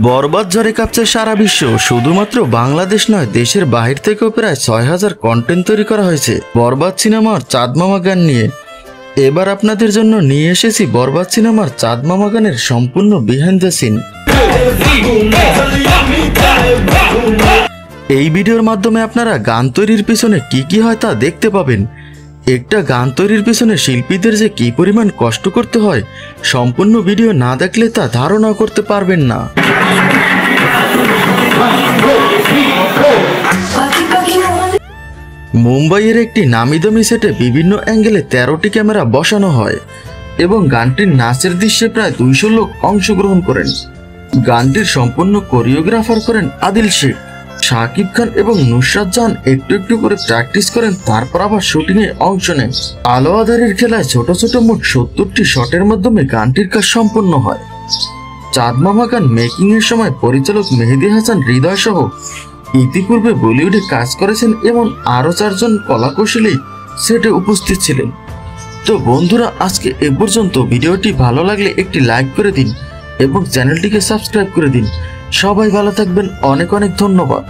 বরবাদ ঝড়ে কাঁপছে সারা বিশ্ব। শুধুমাত্র বাংলাদেশ নয়, দেশের বাহির থেকেও প্রায় ৬,০০০ কন্টেন্ট তৈরি করা হয়েছে বরবাদ সিনেমার চাঁদ মামা গান নিয়ে। এবার আপনাদের জন্য নিয়ে এসেছি বরবাদ সিনেমার চাঁদ মামা গানের সম্পূর্ণ বিহাইন্ড দ্য সিন। এই ভিডিওর মাধ্যমে আপনারা গান তৈরির পিছনে কি হয় তা দেখতে পাবেন। একটা গান তৈরির পিছনে শিল্পীদের যে কি পরিমাণ কষ্ট করতে হয়, সম্পূর্ণ ভিডিও না দেখলে তা ধারণা করতে পারবেন না। মুম্বাইয়ের একটি নামিদামি সেটে বিভিন্ন অ্যাঙ্গেলে 13টি ক্যামেরা বসানো হয় এবং গানটির নাচের দৃশ্যে প্রায় 200 লোক অংশগ্রহণ করেন। গানটির সম্পূর্ণ কোরিওগ্রাফার করেন আদিল শেখ। শাকিব খান এবং নুসরাত জাহান একটু একটু করে প্র্যাকটিস করেন, তারপর আবার শুটিংয়ে অংশ নেন। আলো আঁধারের খেলায় ছোট ছোট মোট 70টি শটের মাধ্যমে গানটির কাজ সম্পন্ন হয়। চাঁদ মামা গান মেকিং এর সময় পরিচালক মেহেদী হাসান হৃদয় সহ ইতিপূর্বে বলিউডে কাজ করেছেন এবং আরো 4 জন কলাকুশলী সেটে উপস্থিত ছিলেন। তো বন্ধুরা, আজকে এ পর্যন্ত। ভিডিওটি ভালো লাগলে একটি লাইক করে দিন এবং চ্যানেলটিকে সাবস্ক্রাইব করে দিন। সবাই ভালো থাকবেন, অনেক অনেক ধন্যবাদ।